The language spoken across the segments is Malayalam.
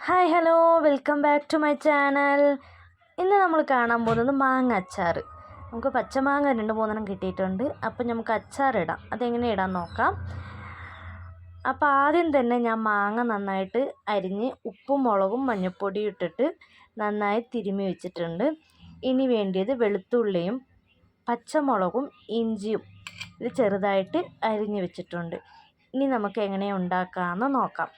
Hi hello welcome back to my channel. ഇന്ന് നമ്മൾ കാണാൻ പോകുന്നത് മാങ്ങ അച്ചാർ. നമുക്ക് പച്ചമാങ്ങ 2-3 കിട്ടിയിട്ടുണ്ട്. അപ്പം നമുക്ക് അച്ചാറിടാം. അതെങ്ങനെ ഇടാൻ നോക്കാം. അപ്പോൾ ആദ്യം തന്നെ ഞാൻ മാങ്ങ നന്നായിട്ട് അരിഞ്ഞ് ഉപ്പും മുളകും മഞ്ഞൾപ്പൊടിയും ഇട്ടിട്ട് നന്നായി തിരുമ്മി വെച്ചിട്ടുണ്ട്. ഇനി വേണ്ടിയത് വെളുത്തുള്ളിയും പച്ചമുളകും ഇഞ്ചിയും ഇത് ചെറുതായിട്ട് അരിഞ്ഞ് വെച്ചിട്ടുണ്ട്. ഇനി നമുക്ക് എങ്ങനെ ഉണ്ടാക്കാമെന്ന് നോക്കാം.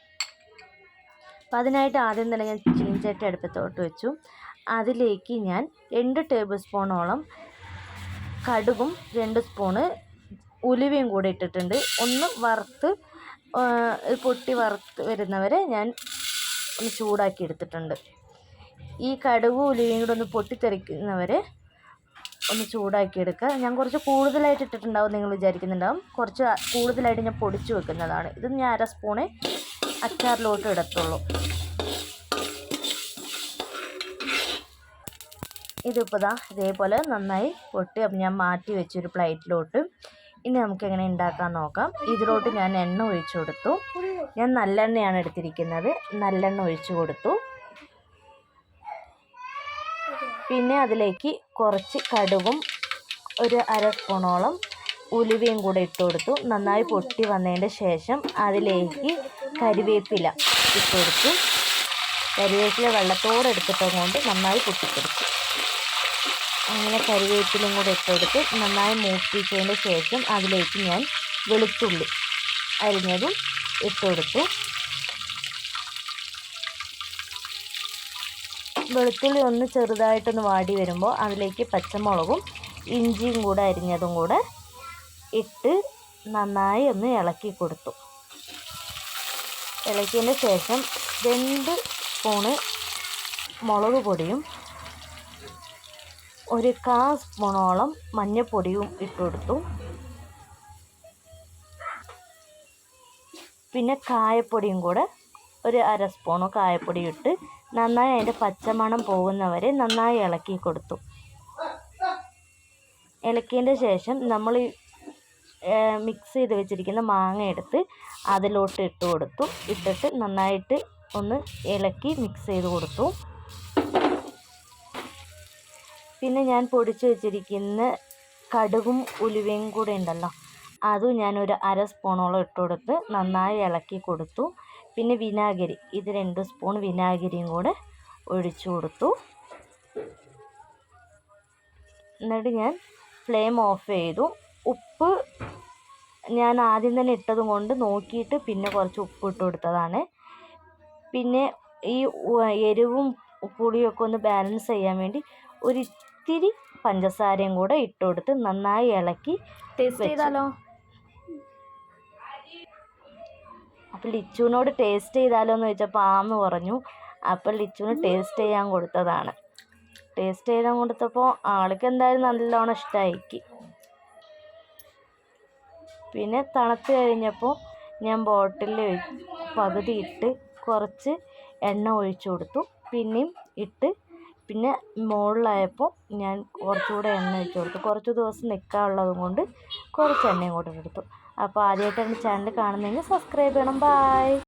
അപ്പോൾ അതിനായിട്ട് ആദ്യം തന്നെ ഞാൻ ചീനച്ചട്ടി അടുപ്പത്തോട്ട് വെച്ചു. അതിലേക്ക് ഞാൻ 2 ടേബിൾ സ്പൂണോളം കടുകും 2 സ്പൂണ് ഉലുവയും കൂടെ ഇട്ടിട്ടുണ്ട്. ഒന്ന് വറുത്ത് പൊട്ടി വറുത്ത് വരുന്നവരെ ഞാൻ ഒന്ന് ചൂടാക്കി എടുത്തിട്ടുണ്ട്. ഈ കടുകും ഉലുവയും കൂടെ ഒന്ന് പൊട്ടിത്തെറിക്കുന്നവരെ ഒന്ന് ചൂടാക്കി എടുക്കുക. ഞാൻ കുറച്ച് കൂടുതലായിട്ട് ഇട്ടിട്ടുണ്ടാവും, നിങ്ങൾ വിചാരിക്കുന്നുണ്ടാവും. കുറച്ച് കൂടുതലായിട്ട് ഞാൻ പൊടിച്ചു വെക്കുന്നതാണ്. ഇത് ഞാൻ 1/2 സ്പൂണ് അച്ചാറിലോട്ട് ഇടത്തുള്ളൂ. ഇതിപ്പോൾ ഇതേപോലെ നന്നായി പൊട്ടി ഞാൻ മാറ്റി വെച്ചൊരു പ്ലേറ്റിലോട്ട്. ഇനി നമുക്ക് എങ്ങനെ ഉണ്ടാക്കാൻ നോക്കാം. ഇതിലോട്ട് ഞാൻ എണ്ണ ഒഴിച്ചു കൊടുത്തു. ഞാൻ നല്ലെണ്ണയാണ് എടുത്തിരിക്കുന്നത്. നല്ലെണ്ണ ഒഴിച്ചു കൊടുത്തു. പിന്നെ അതിലേക്ക് കുറച്ച് കടുകും ഒരു 1/2 സ്പൂണോളം ഉലുവയും കൂടെ ഇട്ട് കൊടുത്തു. നന്നായി പൊട്ടി വന്നതിൻ്റെ ശേഷം അതിലേക്ക് കരിവേപ്പില ഇട്ട് കൊടുത്തു. കരിവേപ്പില വെള്ളത്തോടെ എടുത്തിട്ടുകൊണ്ട് നന്നായി പൊട്ടിക്കൊടുത്തു. അങ്ങനെ കരിവേപ്പിലയും കൂടെ ഇട്ട് കൊടുത്ത് നന്നായി മൂപ്പിച്ചതിന് ശേഷം അതിലേക്ക് ഞാൻ വെളുത്തുള്ളി അരിഞ്ഞതും ഇട്ട് കൊടുത്തു. വെളുത്തുള്ളി ഒന്ന് ചെറുതായിട്ടൊന്ന് വാടി വരുമ്പോൾ അതിലേക്ക് പച്ചമുളകും ഇഞ്ചിയും കൂടെ അരിഞ്ഞതും കൂടെ ഇട്ട് നന്നായി ഒന്ന് ഇളക്കി കൊടുത്തു. ഇളക്കിയതിന് ശേഷം 2 സ്പൂണ് മുളക് പൊടിയും 1/4 സ്പൂണോളം മഞ്ഞൾപ്പൊടിയും ഇട്ട് കൊടുത്തു. പിന്നെ കായപ്പൊടിയും കൂടെ 1/2 സ്പൂണ് കായപ്പൊടി ഇട്ട് നന്നായി അതിൻ്റെ പച്ചമണം പോകുന്നവരെ നന്നായി ഇളക്കി കൊടുത്തു. ഇളക്കിയതിൻ്റെ ശേഷം നമ്മൾ മിക്സ് ചെയ്ത് വെച്ചിരിക്കുന്ന മാങ്ങ എടുത്ത് അതിലോട്ട് ഇട്ട് കൊടുത്തു. ഇട്ടിട്ട് നന്നായിട്ട് ഒന്ന് ഇളക്കി മിക്സ് ചെയ്ത് കൊടുത്തു. പിന്നെ ഞാൻ പൊടിച്ച് വെച്ചിരിക്കുന്ന കടുകും ഉലുവയും കൂടെ ഉണ്ടല്ലോ, അതും ഞാൻ 1/2 സ്പൂണോളം ഇട്ട് കൊടുത്ത് നന്നായി ഇളക്കി കൊടുത്തു. പിന്നെ വിനാഗിരി, ഇത് 2 സ്പൂൺ വിനാഗിരിയും കൂടെ ഒഴിച്ചു കൊടുത്തു. എന്നിട്ട് ഞാൻ ഫ്ലെയിം ഓഫ് ചെയ്തു. ഉപ്പ് ഞാൻ ആദ്യം തന്നെ ഇട്ടത് കൊണ്ട് നോക്കിയിട്ട് പിന്നെ കുറച്ച് ഉപ്പ് ഇട്ട് കൊടുത്തതാണ്. പിന്നെ ഈ എരിവും പുളിയൊക്കെ ഒന്ന് ബാലൻസ് ചെയ്യാൻ വേണ്ടി ഒരിത്തിരി പഞ്ചസാരയും കൂടെ ഇട്ട് കൊടുത്ത് നന്നായി ഇളക്കി ടേസ്റ്റ് ചെയ്താലോ. അപ്പോൾ ലിച്ചുവിനോട് ടേസ്റ്റ് ചെയ്താലോ എന്ന് ചോദിച്ചപ്പോൾ ആന്ന് പറഞ്ഞു. അപ്പോൾ ലിച്ചുവിന് ടേസ്റ്റ് ചെയ്യാൻ കൊടുത്തതാണ്. ടേസ്റ്റ് ചെയ്യാൻ കൊടുത്തപ്പോൾ ആൾക്ക് എന്തായാലും നല്ലോണം ഇഷ്ടമായിക്ക്. പിന്നെ തണുത്ത് കഴിഞ്ഞപ്പോൾ ഞാൻ ബോട്ടിലിൽ പകുതി ഇട്ട് കുറച്ച് എണ്ണ ഒഴിച്ചു കൊടുത്തു. പിന്നെയും ഇട്ട് പിന്നെ മുകളിലായപ്പോൾ ഞാൻ കുറച്ചുകൂടെ എണ്ണ ഒഴിച്ചു കൊടുത്തു. കുറച്ച് ദിവസം നിൽക്കാനുള്ളത് കൊണ്ട് കുറച്ച് എണ്ണയും കൂടെ എടുത്തു. അപ്പോൾ ആദ്യമായിട്ടാണ് ചാനൽ കാണുന്നതെങ്കിൽ സബ്സ്ക്രൈബ് ചെയ്യണം. ബൈ.